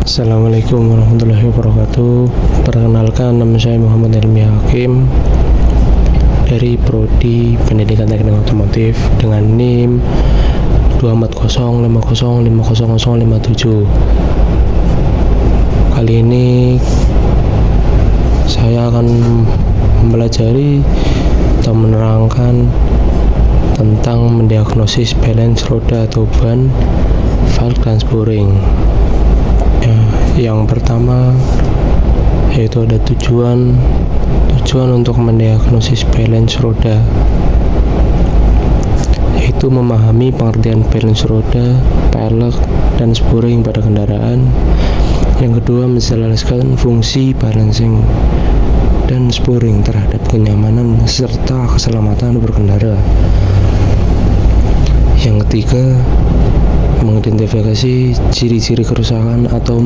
Assalamualaikum warahmatullahi wabarakatuh. Perkenalkan, nama saya Muhammad Helmi Hakim dari Prodi Pendidikan Teknik Otomotif dengan NIM 24050500057. Kali ini saya akan mempelajari atau menerangkan tentang mendiagnosis balance roda atau ban, valve dan spring. Yang pertama yaitu ada tujuan untuk mendiagnosis balance roda, yaitu memahami pengertian balance roda, pelek, dan spring pada kendaraan. Yang kedua, menjelaskan fungsi balancing dan spring terhadap kenyamanan serta keselamatan berkendara. Yang ketiga, mengidentifikasi ciri-ciri kerusakan atau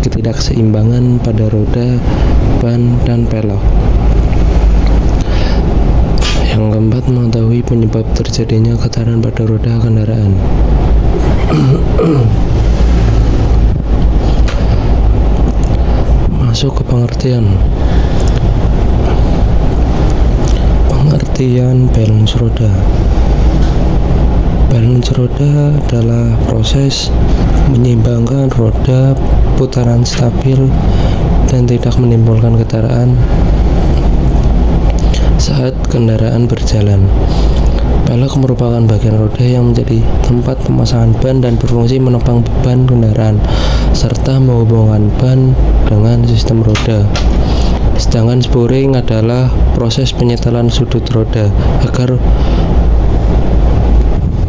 ketidakseimbangan pada roda, ban, dan pelek. Yang keempat, mengetahui penyebab terjadinya getaran pada roda kendaraan. Masuk ke pengertian balance roda. Balance roda adalah proses menyeimbangkan roda putaran stabil dan tidak menimbulkan getaran saat kendaraan berjalan. Pelek merupakan bagian roda yang menjadi tempat pemasangan ban dan berfungsi menopang beban kendaraan serta menghubungkan ban dengan sistem roda. Sedangkan spring adalah proses penyetelan sudut roda agar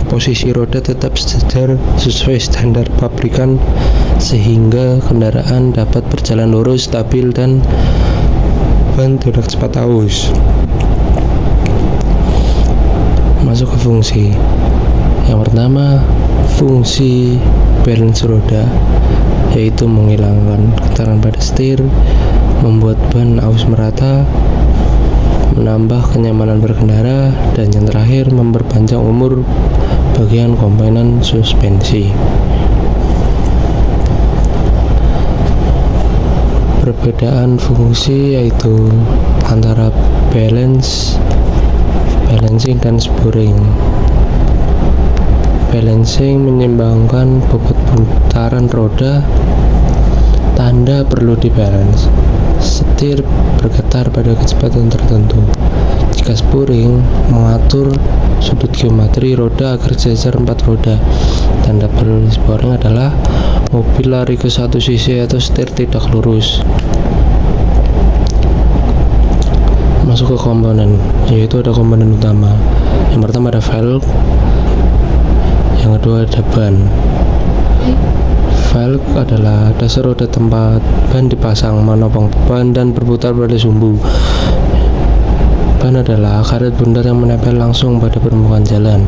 posisi roda tetap sesuai standar pabrikan sehingga kendaraan dapat berjalan lurus, stabil, dan ban tidak cepat aus. Masuk ke fungsi. Yang pertama, fungsi balance roda yaitu menghilangkan getaran pada setir, membuat ban aus merata, menambah kenyamanan berkendara, dan yang terakhir memperpanjang umur bagian komponen suspensi. Perbedaan fungsi yaitu antara balancing dan spring. Balancing menyeimbangkan bobot putaran roda, tanda perlu dibalance. Setir bergetar pada kecepatan tertentu. Jika spring mengatur sudut geometri roda agar sejajar 4 roda. Tanda perlu spring adalah mobil lari ke satu sisi atau setir tidak lurus. Masuk ke komponen, yaitu ada komponen utama. Yang pertama ada valve, yang kedua ada ban. Valve adalah dasar roda tempat ban dipasang, menopang beban dan berputar pada sumbu. Ban adalah karet bundar yang menempel langsung pada permukaan jalan.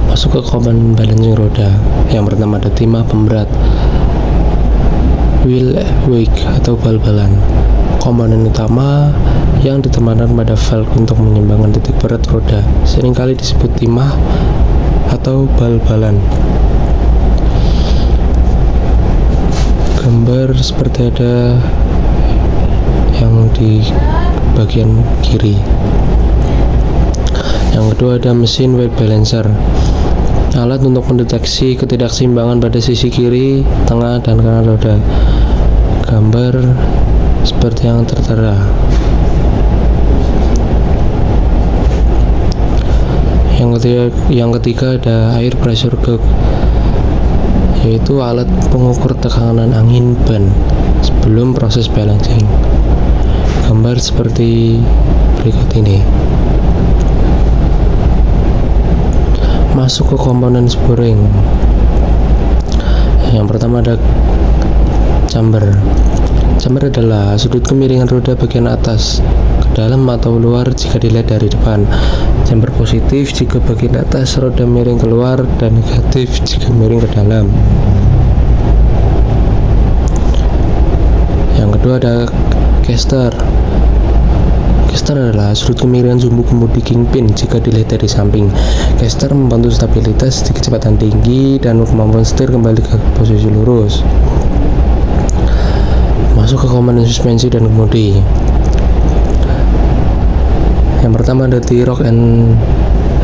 Masuk ke komponen balancing roda. Yang pertama ada timah pemberat, wheel weight atau bal-balan. Komponen utama yang ditempatkan pada valve untuk menyeimbangkan titik berat roda seringkali disebut timah atau bal-balan. Gambar seperti ada yang di bagian kiri. Yang kedua ada mesin weight balancer, alat untuk mendeteksi ketidakseimbangan pada sisi kiri, tengah, dan kanan roda. Gambar seperti yang tertera. Yang ketiga ada air pressure gauge, yaitu alat pengukur tekanan angin ban sebelum proses balancing. Gambar seperti berikut ini. Masuk ke komponen spring. Yang pertama ada chamber. Chamber adalah sudut kemiringan roda bagian atas ke dalam atau luar jika dilihat dari depan. Chamber positif jika bagian atas roda miring keluar dan negatif jika miring ke dalam. Yang kedua ada caster. Caster adalah sudut kemiringan sumbu kemudi kingpin jika dilihat dari samping. Caster membantu stabilitas di kecepatan tinggi dan kemampuan setir kembali ke posisi lurus. Masuk ke komponen suspensi dan kemudi. Yang pertama ada T-Rock and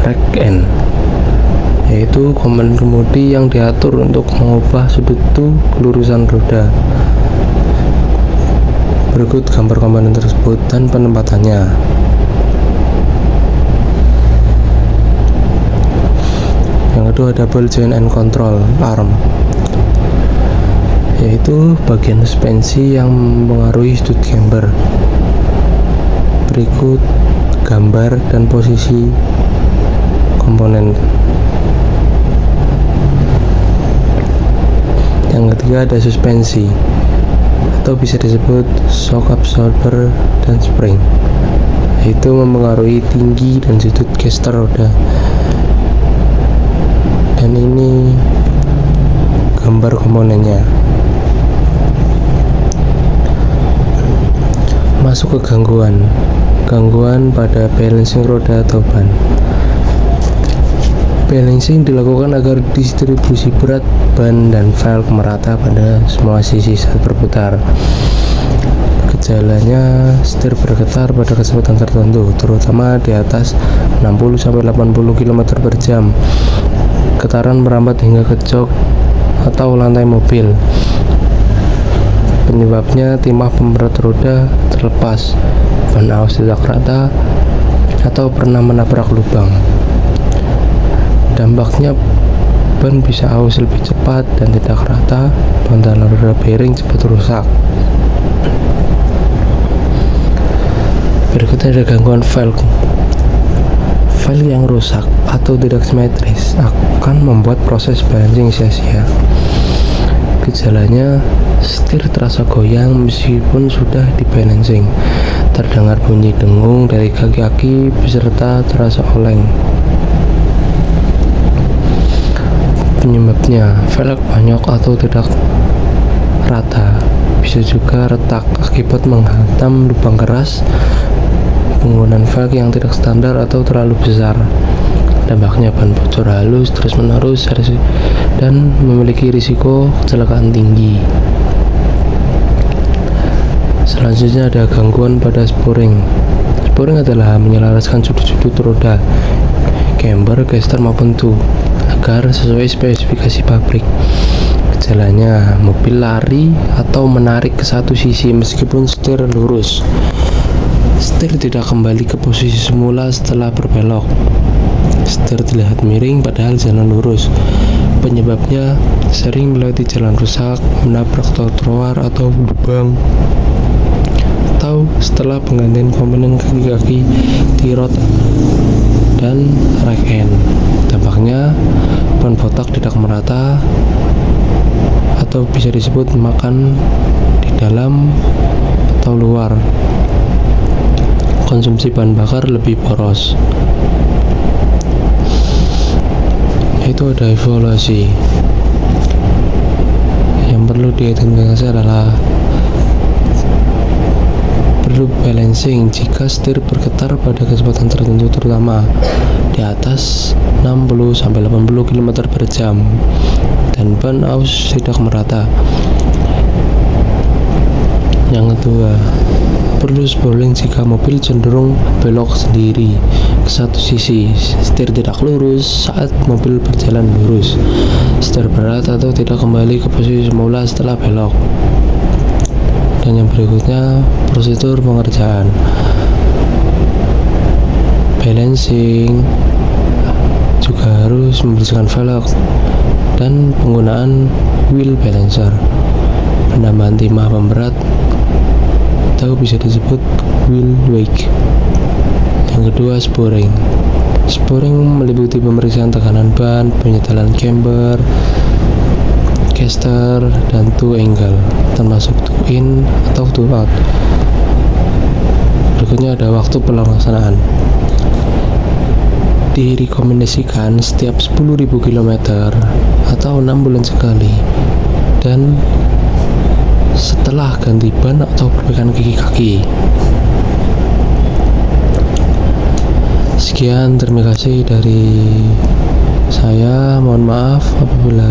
Rack End, yaitu komponen kemudi yang diatur untuk mengubah sudut kelurusan roda. Berikut gambar komponen tersebut dan penempatannya. Yang kedua, double joint and control arm, yaitu bagian suspensi yang mempengaruhi sudut camber. Berikut gambar dan posisi komponen. Yang ketiga ada suspensi, atau bisa disebut shock absorber dan spring, yaitu mempengaruhi tinggi dan sudut caster roda. Dan ini gambar komponennya. Masuk ke gangguan pada balancing roda atau ban. Balancing dilakukan agar distribusi berat ban dan velg merata pada semua sisi saat berputar. Gejalanya, setir bergetar pada kecepatan tertentu, terutama di atas 60-80 km per jam. Getaran merambat hingga ke jok atau lantai mobil. Penyebabnya timah pemberat roda terlepas, ban aus tidak rata, atau pernah menabrak lubang. Dampaknya ban bisa aus lebih cepat dan tidak rata, bantalan roda bearing cepat rusak. Berikutnya ada gangguan velg. Velg yang rusak atau tidak simetris akan membuat proses balancing sia-sia. Gejalanya, setir terasa goyang meskipun sudah dibalancing. Terdengar bunyi dengung dari kaki-kaki beserta terasa oleng. Penyebabnya, velg banyok atau tidak rata, bisa juga retak akibat menghantam lubang keras, penggunaan velg yang tidak standar atau terlalu besar. Dampaknya ban bocor halus terus-menerus dan memiliki risiko kecelakaan tinggi. Selanjutnya ada gangguan pada sporing. Sporing adalah menyelaraskan sudut-sudut roda, camber, caster maupun agar sesuai spesifikasi pabrik. Gejalanya, mobil lari atau menarik ke satu sisi meskipun setir lurus. Setir tidak kembali ke posisi semula setelah berbelok. Setir terlihat miring padahal jalan lurus. Penyebabnya sering melewati jalan rusak, menabrak trotoar atau lubang, atau setelah penggantian komponen kaki-kaki T-rod dan rack end. Dampaknya ban botak tidak merata atau bisa disebut makan di dalam atau luar. Konsumsi bahan bakar lebih boros. Itu ada evaluasi. Yang perlu diidentifikasi adalah perlu balancing jika setir bergetar pada kecepatan tertentu, terutama di atas 60-80 km per jam, dan ban aus tidak merata. Yang kedua, perlu spoiling jika mobil cenderung belok sendiri ke satu sisi, setir tidak lurus saat mobil berjalan lurus, setir berat atau tidak kembali ke posisi semula setelah belok. Dan yang berikutnya, prosedur pengerjaan. Balancing juga harus membersihkan velg dan penggunaan wheel balancer, penambahan timah pemberat atau bisa disebut wheel wake. Yang kedua, sporing. Sporing meliputi pemeriksaan tekanan ban, penyetelan camber, caster, dan toe angle, termasuk toe in atau toe out. Berikutnya ada waktu pelaksanaan. Direkomendasikan setiap 10.000 km atau 6 bulan sekali, dan setelah ganti ban atau perbaikan kaki-kaki. Sekian, terima kasih dari saya. Mohon maaf apabila